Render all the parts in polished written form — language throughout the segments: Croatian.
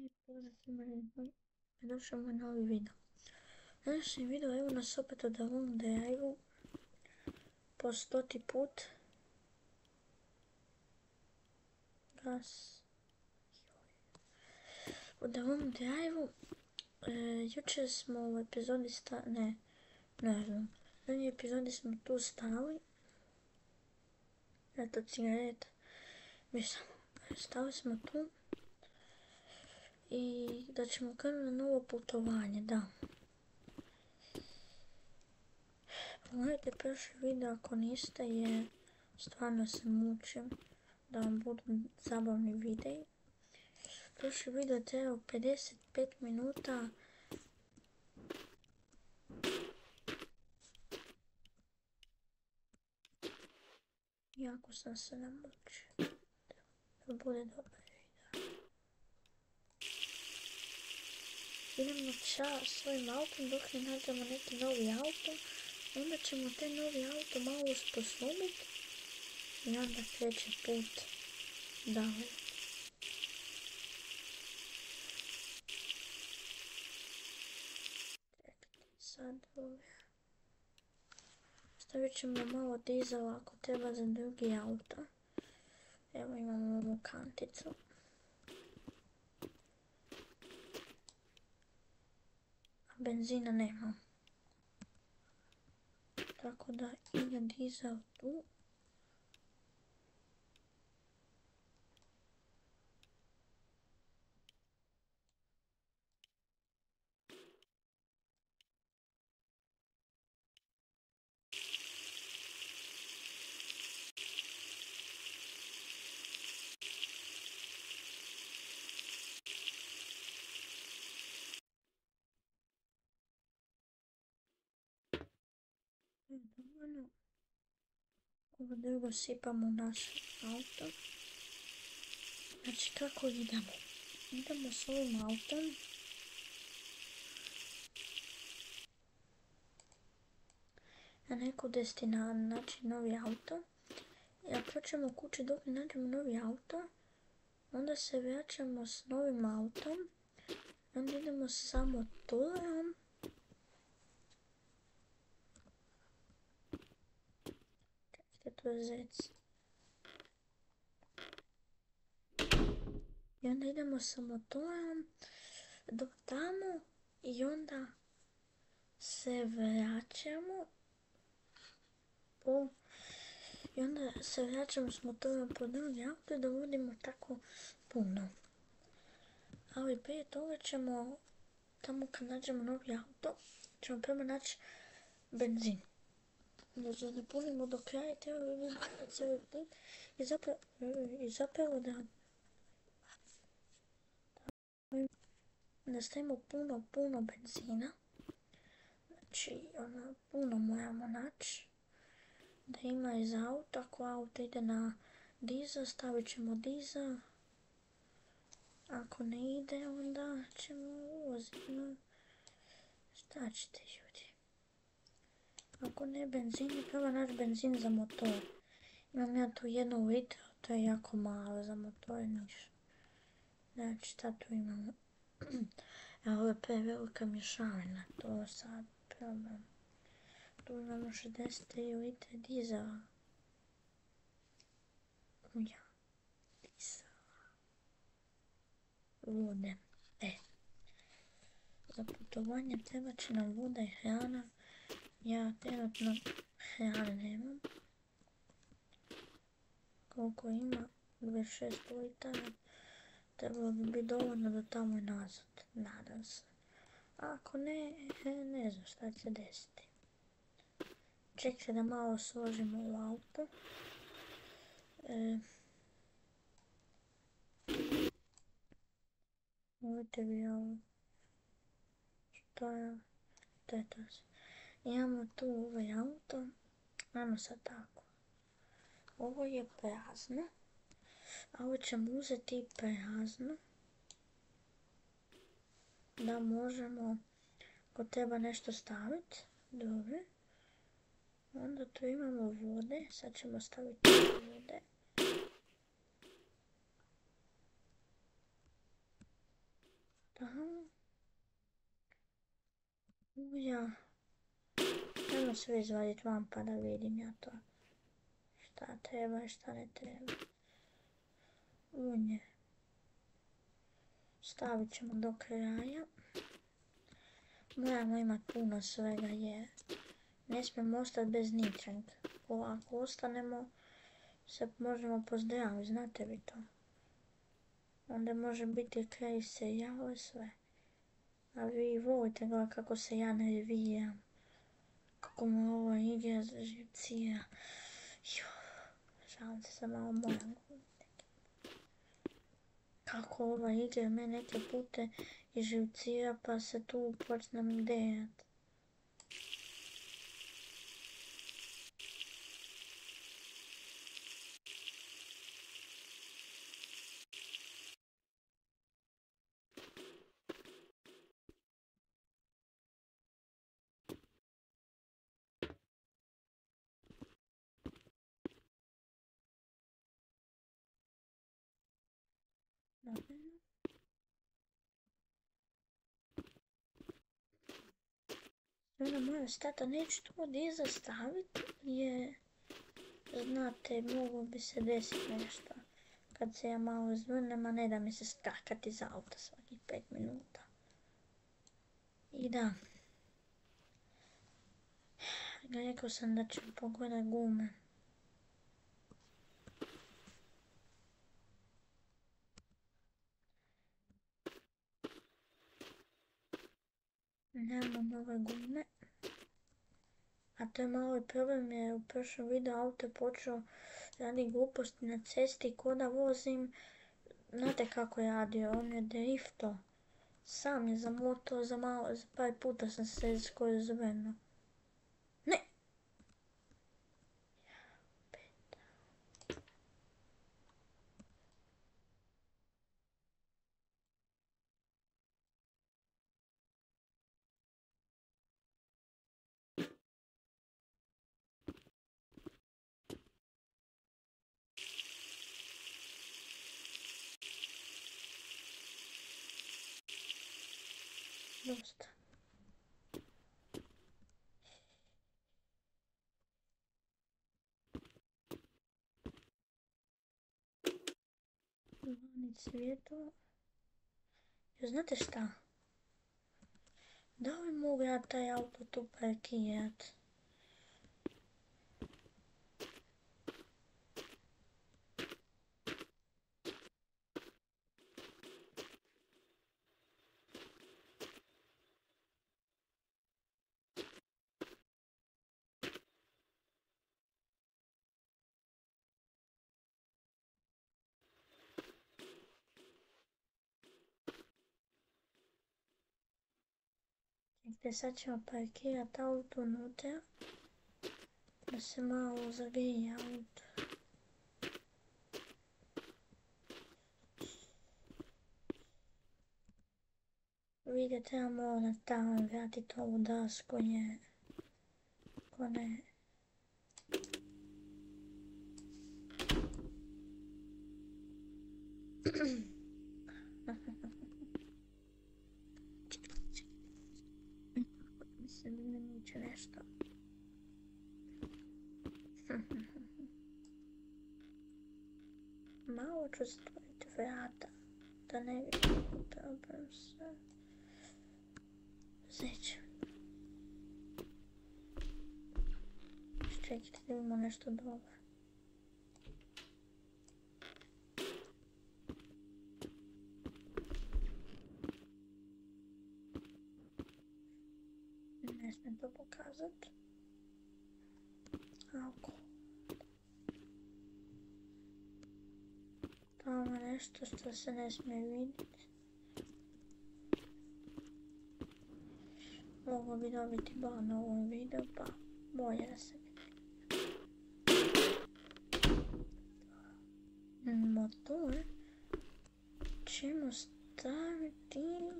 Pozdrav svima redom. Došao moj novi video. Današnji video evo nas opet od ovom drive-u po 100. put. Gas. Od ovom drive-u jučer smo u epizodi ne znam. U jednoj epizodi smo tu stali. Eto cigareta. Stali smo tu. I da ćemo krenuti na novo putovanje, da. Pogledajte prošli video ako niste, jer stvarno se mučim da vam budu zabavni videi. Prošli video je trebao 55 minuta. Jako sam se namučio. Da bude dobar video. Idemo čas svojim autom dok ne nađemo neki novi auto. Onda ćemo taj novi auto malo usposobiti i onda kreće put dalje. Sad stavit ćemo malo dizela ako treba za drugi auto. Evo imamo ovu kanticu. A benzina nema. Tako da ide dizel tu. Dovoljno. Ovo drugo sipamo u naše auto. Znači kako idemo? Idemo s ovim autom. Na neku destinaciju, znači novi auto. I ako proćemo kući dok ne nađemo novi auto, onda se vraćamo s novim autom. Onda idemo sa motorom. To je zec. I onda idemo sa motorom do tamo i onda se vraćamo s motorom po drugi auto da vodimo tako puno. Ali prije toga ćemo, tamo kad nađemo novi auto, ćemo prvo naći benzin. Da ne punimo do kraja i treba bi vidjeti cijeli put i zapravo da stavimo puno benzina. Znači puno moramo naći da ima iz auta. Ako auto ide na dizel, stavit ćemo dizel. Ako ne ide, onda ćemo uvoziti. Šta ćete ljudi? Ako ne benzin, treba naći benzin za motor. Imam ja tu 1 litru, to je jako malo za motor, ništa. Znači, šta tu imamo? Evo, ovo je prevelika mješavina, to sad problem. Tu imamo 63 litre dizela. Dizela. Vode. Za putovanje treba će nam voda i hrana. Ja trenutno hrane nemam. Koliko ima? 26 litara. Trebalo bi biti dovoljno do tamo i nazad. Nadam se. Ako ne, ne znam šta će desiti. Čekajte da malo složimo u auto. Vidite vi ovo. Što je? To je to. Imamo tu ovaj auto. Ajmo sad tako. Ovo je prazno. A ovo ćemo uzeti i prazno. Da možemo, ako treba nešto staviti. Dobro. Onda tu imamo vode. Sad ćemo staviti vode. Ja. Ajmo sve izvadit vam pa da vidim ja to. Šta treba i šta ne treba. Unje. Stavit ćemo do kraja. Moramo imati puno svega jer ne smijemo ostati bez ničeg. Ako ostanemo se možemo pozdraviti, znate vi to. Onda može biti kraj serijala i sve. A vi volite gledati kako se ja nerviram. Kako me ova igra živcira. Šalim se malo moram. Kako ova igra me neke pute i živcira pa se tu počnem dejat. Onda moja stata neću to ovdje zastaviti jer znate mogo bi se desiti nešto. Kad se ja malo izvrnem, a ne da mi se skakati iz auta svakih 5 minuta. I da. Rekao sam da ću pogledat gume. Nemamo nove gume. A to je malo problem jer u prošlom videu auto je počeo radi gluposti na cesti ko da vozim. Znate kako je radio, on je drifto. Sam je zamotao za par puta sam se skoro zvrnuo. Ne! Dosta. Vani svjetlo. Znate šta? Da li mogu ja taj auto tu parkirat? Gdje sad ćemo parkirat auto unutra. Da se malo zagrije auto. Vidite, trebamo na tamo vratiti ovu dasku jer ko ne. Mislim da niče nešto. Malo ću stvoriti vrata. Da ne vidim problem se. Zeće. Čekajte da imamo nešto dobro. Ne smijem to pokazat. Ako. Tamo je nešto što se ne smije vidjeti. Mogu bi dobiti bar na ovom videu, pa bolje da se vidi. Motor ćemo staviti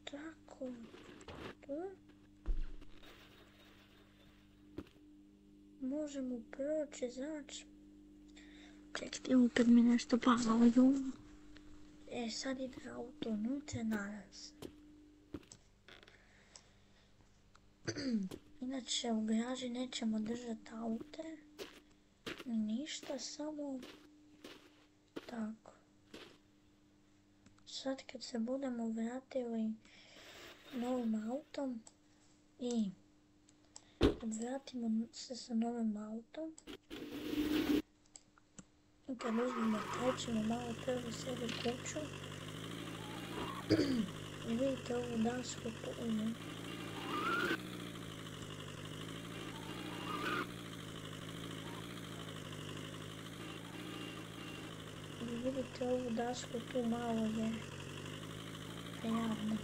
tako tu. Možemo proći, znači. Čekajte, opet mi nešto palo u. Sad ide auto unutra, nadam se. Inače u garaži nećemo držati aute. Ni ništa, samo tako. Sad kad se budemo vratili novim autom i kad vratimo se sa novim autom i kad uzmemo krećemo malo prvo sebi kuću i vidite ovu dasku tu vidite ovu dasku tu malo je javno.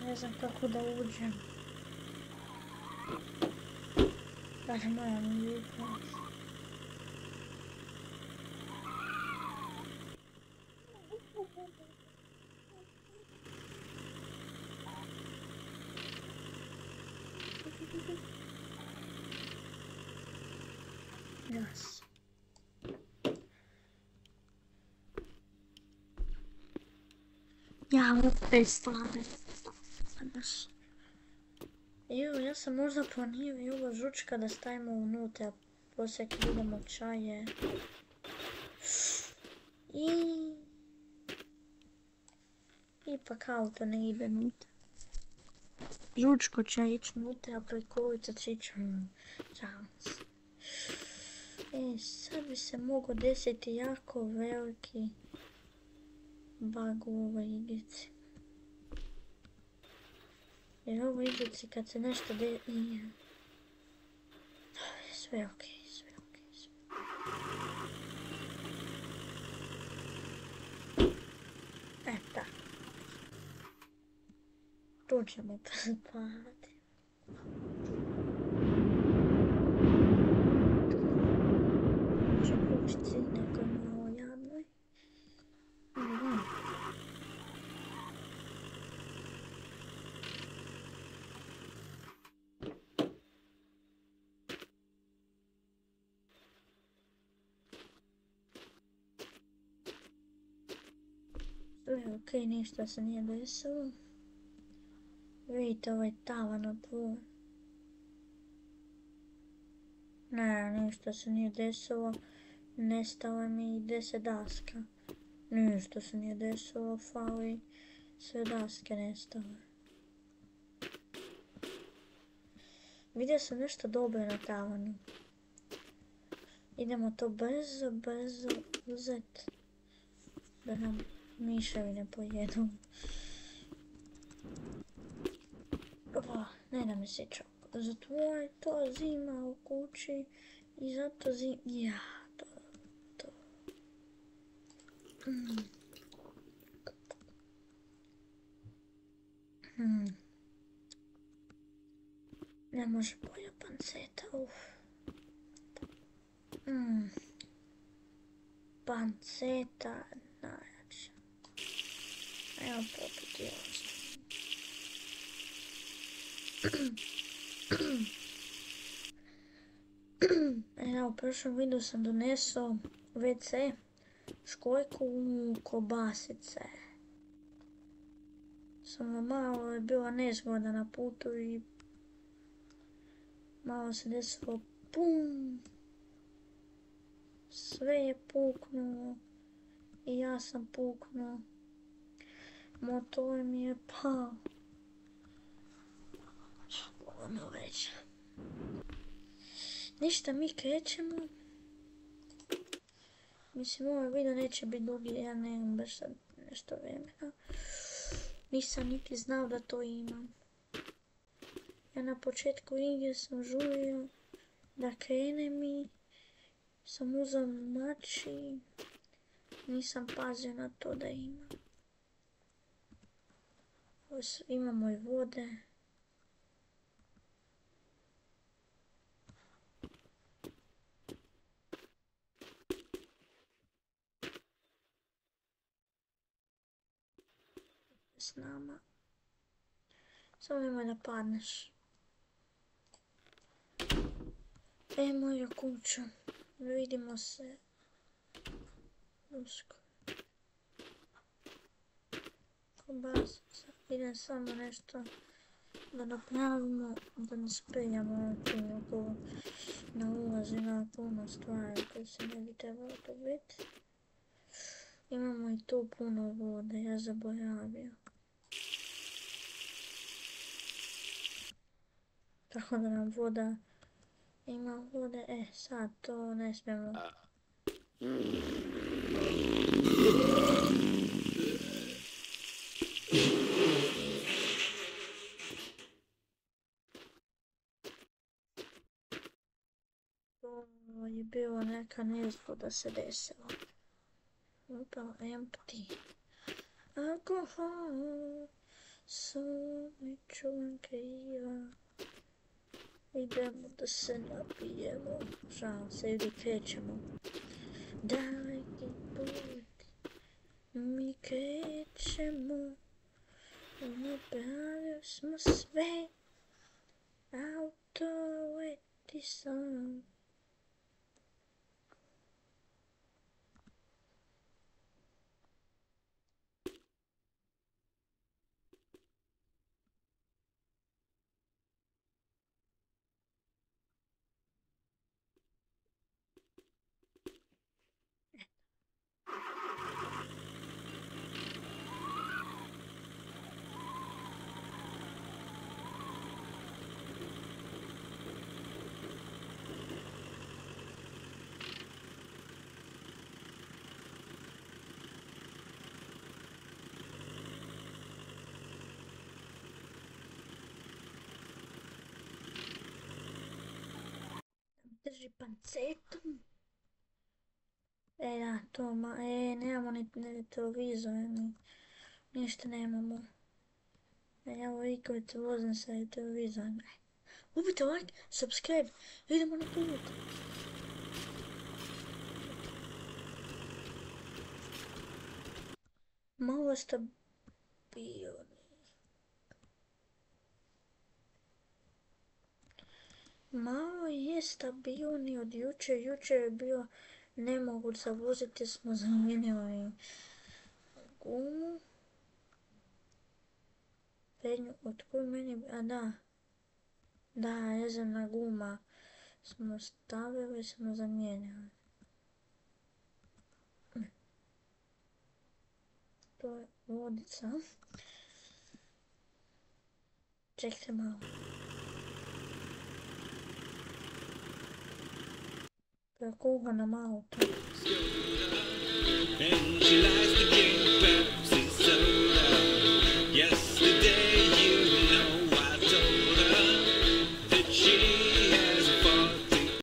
Ne znam kako da uđem. Dakle, moram vidjeti. Yes. Ja opet stvarno. Evo, ja sam možda planirao ovo žučka da stavimo unutra, poslije kad idemo čaje. Ipak auto ne ide unutra. Žučko će ići unutra, prikolica će ići čas. Sad bi se mogao desiti jako veliki bug u ovoj igrici. Jer u ovoj igrici kad se nešto nije... Sve okej, sve okej, sve. Tako. Tu ćemo prespavati. Ću kućici nekoj malo jadnoj. Sve okej, ništa se nije desilo. Vidite ovaj tavan od dvoje. Ne, ništa se nije desilo. Nestalo mi i 10 daska. Ništa se nije desilo, fali. Sve daske nestale. Vidio sam nešto dobro na tavanu. Idemo to brzo uzet. Da nam miševi ne pojedu. Ne da mi se čak. Zato je to zima u kući i zato ja, to. Ne može bolja panceta, Panceta najjača. Evo popiti ovo. Evo, u prošlom videu sam donesao WC školjku u kobasice. Samo malo je bila nezgoda na putu i malo se desilo pum. Sve je puknulo i ja sam puknuo. Motor mi je pao. Ono već. Ništa, mi krećemo. Mislim, ovaj video neće biti dugi, ja nemam baš sad nešto vremena. Nisam niti znao da to imam. Ja na početku igre sam žurio da krenem i sam uzeo mač i nisam pazio na to da imam. Imamo i vode. s nama. Samo nemoj da padneš. Moju kuću. Vidimo se uskoro. Kobasica. Idem samo nešto da napravimo, da ne sprijamo tu na ulazi na puno stvari koje se ne bi trebalo to biti. Imamo i tu puno vode, ja zaboravio. Tako da nam voda ima vode, sad to ne smijemo. To je bilo neka nezgoda se desila. Upravo empty. Alkohol, soli čuvam kriva. Idemo da se napijemo. Šalim se, ili krećemo. Daleki put, mi krećemo. Napravili smo sve. Auto leti sam. Drži pancetom. Da, to nemamo ni televizor, ništa nemamo. Evo ikvicu vozim sa televizorom. Ubite like, subscribe, idemo na put. Malo stabilni. Malo je stabilni od jučer. Jučer je bilo nemoguće voziti, smo zamijenili gumu. Prednju, otkud meni, da, rezervna guma smo stavili, smo zamijenili. To je vodica. Čekajte malo. To je kuhana auto. And she likes to drink Pepsi soda. Yesterday, you know, I told her that she has a 40.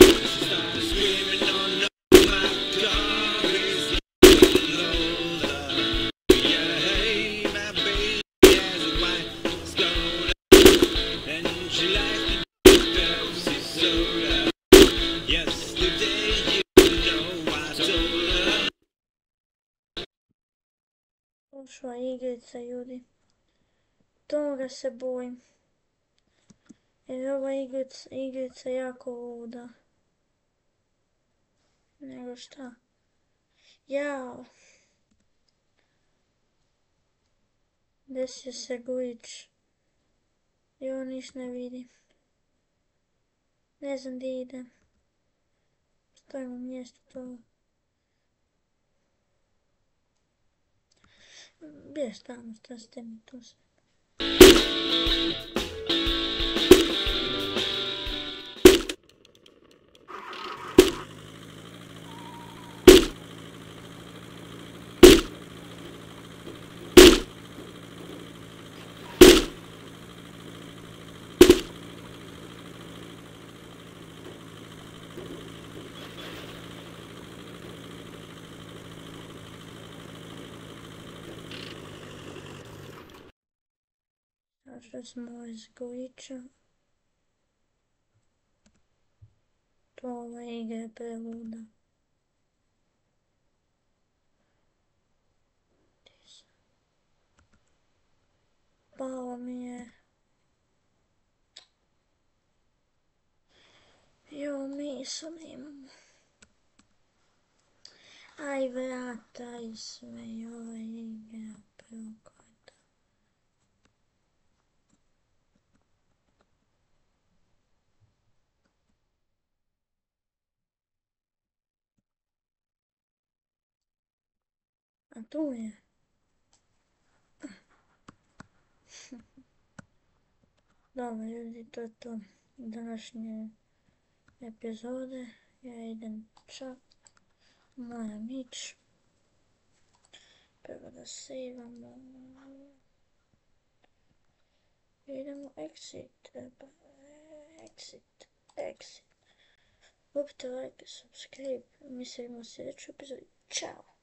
She started screaming, oh no, my car is Lola. Yeah, hey, my baby has a white Skoda. And she likes to drink Pepsi soda. Yesterday, you know, I told her. Došla igrica, ljudi. Toga se bojim. Jer ova igrica jako luda. Nego šta? Jao. Desio se glitch. Jo, niš ne vidim. Ne znam gdje idem. Stojim u mjestu to. Biješ tamo, šta ste mi tu sve. Došli smo iz glitcha. To ova igra je preluda. pao mi je. Jo, misao nemamo. Aj, vrataj se, joj, igra prokleta. A tu je. Dobro, ljudi, to je to današnje epizode. Ja idem čak, moram ići. Prvo da saveamo. Idemo exit, exit. Upite like, subscribe, mi se vidimo u sljedeću epizodu. Ćao!